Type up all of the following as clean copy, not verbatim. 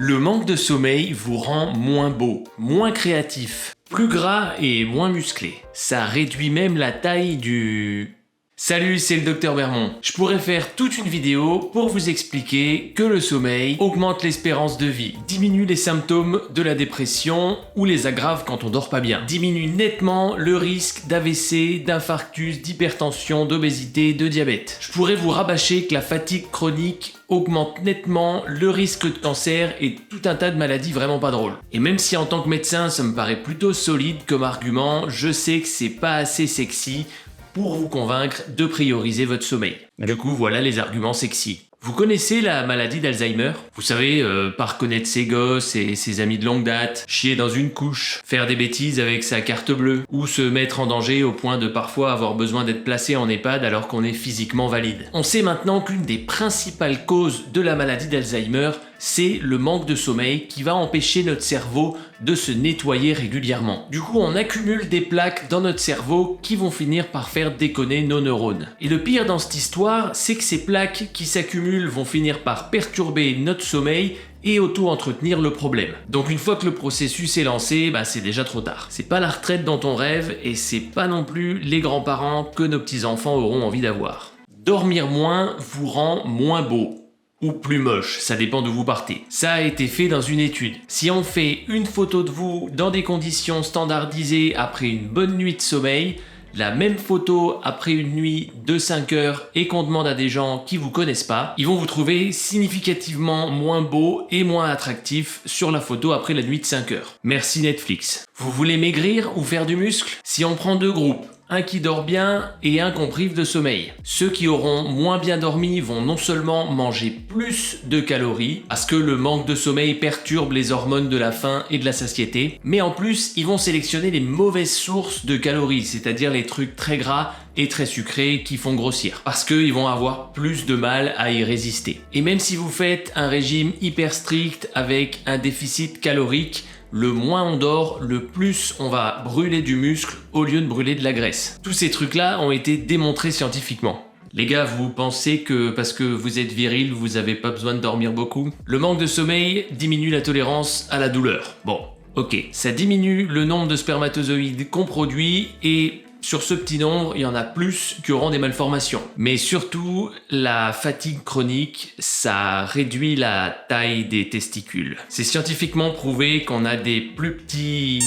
Le manque de sommeil vous rend moins beau, moins créatif, plus gras et moins musclé. Ça réduit même la taille du... Salut, c'est le Dr Bermond. Je pourrais faire toute une vidéo pour vous expliquer que le sommeil augmente l'espérance de vie, diminue les symptômes de la dépression ou les aggrave quand on dort pas bien, diminue nettement le risque d'AVC, d'infarctus, d'hypertension, d'obésité, de diabète. Je pourrais vous rabâcher que la fatigue chronique augmente nettement le risque de cancer et tout un tas de maladies vraiment pas drôles. Et même si en tant que médecin ça me paraît plutôt solide comme argument, je sais que c'est pas assez sexy pour vous convaincre de prioriser votre sommeil. Du coup, voilà les arguments sexy. Vous connaissez la maladie d'Alzheimer? Vous savez, pas reconnaître ses gosses et ses amis de longue date, chier dans une couche, faire des bêtises avec sa carte bleue, ou se mettre en danger au point de parfois avoir besoin d'être placé en EHPAD alors qu'on est physiquement valide. On sait maintenant qu'une des principales causes de la maladie d'Alzheimer, c'est le manque de sommeil qui va empêcher notre cerveau de se nettoyer régulièrement. Du coup, on accumule des plaques dans notre cerveau qui vont finir par faire déconner nos neurones. Et le pire dans cette histoire, c'est que ces plaques qui s'accumulent vont finir par perturber notre sommeil et auto-entretenir le problème. Donc une fois que le processus est lancé, c'est déjà trop tard. C'est pas la retraite dont on rêve et c'est pas non plus les grands-parents que nos petits-enfants auront envie d'avoir. Dormir moins vous rend moins beau. Ou plus moche, ça dépend d'où vous partez. Ça a été fait dans une étude. Si on fait une photo de vous dans des conditions standardisées après une bonne nuit de sommeil, la même photo après une nuit de 5 heures et qu'on demande à des gens qui vous connaissent pas, ils vont vous trouver significativement moins beau et moins attractif sur la photo après la nuit de 5 heures. Merci Netflix. Vous voulez maigrir ou faire du muscle? Si on prend deux groupes, un qui dort bien et un qu'on prive de sommeil. Ceux qui auront moins bien dormi vont non seulement manger plus de calories, parce que le manque de sommeil perturbe les hormones de la faim et de la satiété, mais en plus, ils vont sélectionner les mauvaises sources de calories, c'est-à-dire les trucs très gras et très sucrés qui font grossir, parce qu'ils vont avoir plus de mal à y résister. Et même si vous faites un régime hyper strict avec un déficit calorique, le moins on dort, le plus on va brûler du muscle au lieu de brûler de la graisse. Tous ces trucs-là ont été démontrés scientifiquement. Les gars, vous pensez que parce que vous êtes viril, vous avez pas besoin de dormir beaucoup? Le manque de sommeil diminue la tolérance à la douleur. Bon, ok, ça diminue le nombre de spermatozoïdes qu'on produit et sur ce petit nombre, il y en a plus qui auront des malformations. Mais surtout, la fatigue chronique, ça réduit la taille des testicules. C'est scientifiquement prouvé qu'on a des plus petits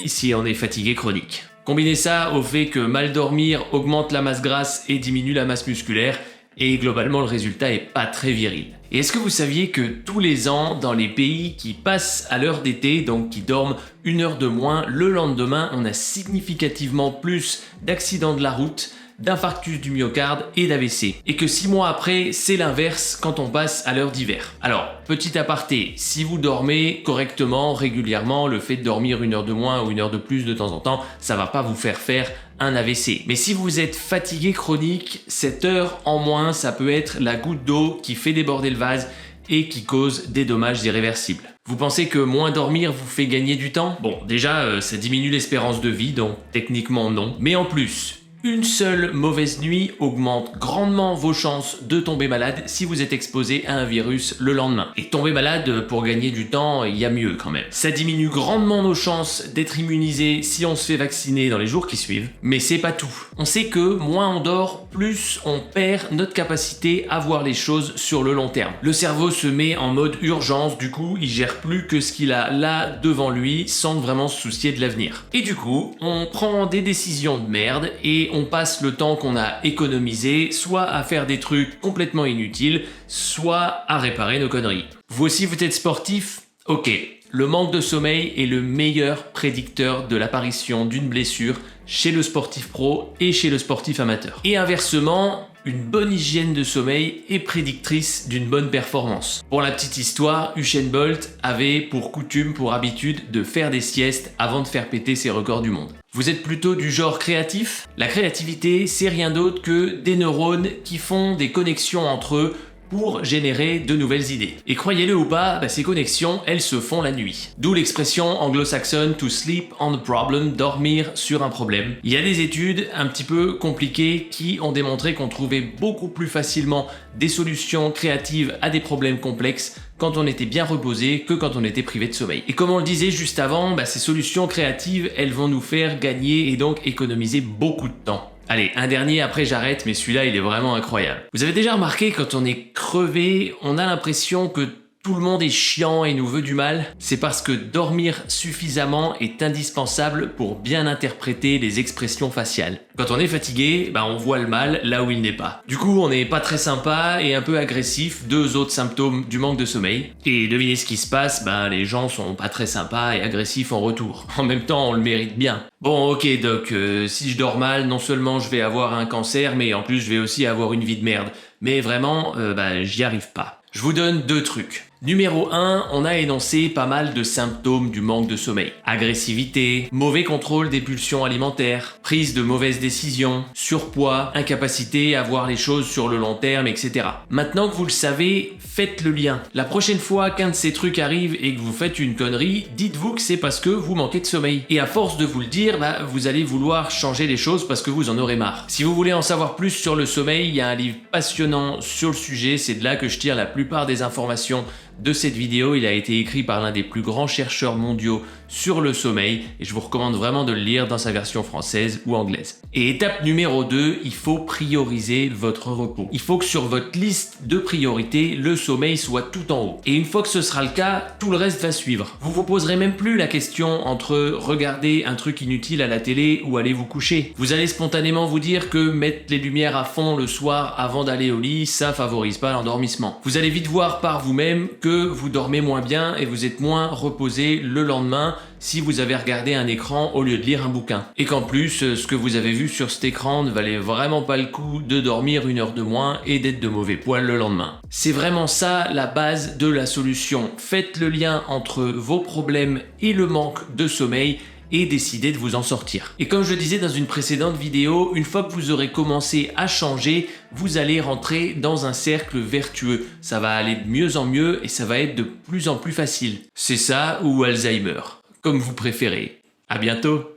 si on est fatigué chronique. Combinez ça au fait que mal dormir augmente la masse grasse et diminue la masse musculaire, et globalement le résultat est pas très viril. Et est-ce que vous saviez que tous les ans, dans les pays qui passent à l'heure d'été, donc qui dorment une heure de moins, le lendemain, on a significativement plus d'accidents de la route, d'infarctus du myocarde et d'AVC. Et que 6 mois après, c'est l'inverse quand on passe à l'heure d'hiver. Alors, petit aparté, si vous dormez correctement, régulièrement, le fait de dormir une heure de moins ou une heure de plus de temps en temps, ça va pas vous faire un AVC. Mais si vous êtes fatigué chronique, cette heure en moins, ça peut être la goutte d'eau qui fait déborder le vase et qui cause des dommages irréversibles. Vous pensez que moins dormir vous fait gagner du temps? Bon, déjà, ça diminue l'espérance de vie, donc techniquement non. Mais en plus, une seule mauvaise nuit augmente grandement vos chances de tomber malade si vous êtes exposé à un virus le lendemain. Et tomber malade, pour gagner du temps, il y a mieux quand même. Ça diminue grandement nos chances d'être immunisé si on se fait vacciner dans les jours qui suivent. Mais c'est pas tout. On sait que moins on dort, plus on perd notre capacité à voir les choses sur le long terme. Le cerveau se met en mode urgence, du coup, il gère plus que ce qu'il a là devant lui sans vraiment se soucier de l'avenir. Et du coup, on prend des décisions de merde et on passe le temps qu'on a économisé soit à faire des trucs complètement inutiles, soit à réparer nos conneries. Vous aussi vous êtes sportif? Ok, le manque de sommeil est le meilleur prédicteur de l'apparition d'une blessure chez le sportif pro et chez le sportif amateur. Et inversement, une bonne hygiène de sommeil est prédictrice d'une bonne performance. Pour la petite histoire, Usain Bolt avait pour coutume, pour habitude, de faire des siestes avant de faire péter ses records du monde. Vous êtes plutôt du genre créatif? La créativité, c'est rien d'autre que des neurones qui font des connexions entre eux pour générer de nouvelles idées. Et croyez-le ou pas, ces connexions, elles se font la nuit. D'où l'expression anglo-saxonne to sleep on a problem, dormir sur un problème. Il y a des études un petit peu compliquées qui ont démontré qu'on trouvait beaucoup plus facilement des solutions créatives à des problèmes complexes quand on était bien reposé que quand on était privé de sommeil. Et comme on le disait juste avant, ces solutions créatives, elles vont nous faire gagner et donc économiser beaucoup de temps. Allez, un dernier, après j'arrête, mais celui-là il est vraiment incroyable. Vous avez déjà remarqué, quand on est crevé, on a l'impression que tout le monde est chiant et nous veut du mal? C'est parce que dormir suffisamment est indispensable pour bien interpréter les expressions faciales. Quand on est fatigué, on voit le mal là où il n'est pas. Du coup, on n'est pas très sympa et un peu agressif, deux autres symptômes du manque de sommeil. Et devinez ce qui se passe, les gens sont pas très sympas et agressifs en retour. En même temps, on le mérite bien. Bon, ok doc, si je dors mal, non seulement je vais avoir un cancer, mais en plus je vais aussi avoir une vie de merde. Mais vraiment, j'y arrive pas. Je vous donne 2 trucs. Numéro 1, on a énoncé pas mal de symptômes du manque de sommeil. Agressivité, mauvais contrôle des pulsions alimentaires, prise de mauvaises décisions, surpoids, incapacité à voir les choses sur le long terme, etc. Maintenant que vous le savez, faites le lien. La prochaine fois qu'un de ces trucs arrive et que vous faites une connerie, dites-vous que c'est parce que vous manquez de sommeil. Et à force de vous le dire, vous allez vouloir changer les choses parce que vous en aurez marre. Si vous voulez en savoir plus sur le sommeil, il y a un livre passionnant sur le sujet, c'est de là que je tire la plupart des informations de cette vidéo. Il a été écrit par l'un des plus grands chercheurs mondiaux sur le sommeil et je vous recommande vraiment de le lire dans sa version française ou anglaise. Et étape numéro 2, il faut prioriser votre repos. Il faut que sur votre liste de priorités, le sommeil soit tout en haut. Et une fois que ce sera le cas, tout le reste va suivre. Vous vous poserez même plus la question entre regarder un truc inutile à la télé ou aller vous coucher. Vous allez spontanément vous dire que mettre les lumières à fond le soir avant d'aller au lit, ça favorise pas l'endormissement. Vous allez vite voir par vous-même que vous dormez moins bien et vous êtes moins reposé le lendemain si vous avez regardé un écran au lieu de lire un bouquin. Et qu'en plus, ce que vous avez vu sur cet écran ne valait vraiment pas le coup de dormir 1 heure de moins et d'être de mauvais poil le lendemain. C'est vraiment ça la base de la solution. Faites le lien entre vos problèmes et le manque de sommeil et décidez de vous en sortir. Et comme je le disais dans une précédente vidéo, une fois que vous aurez commencé à changer, vous allez rentrer dans un cercle vertueux. Ça va aller de mieux en mieux et ça va être de plus en plus facile. C'est ça ou Alzheimer, comme vous préférez. À bientôt!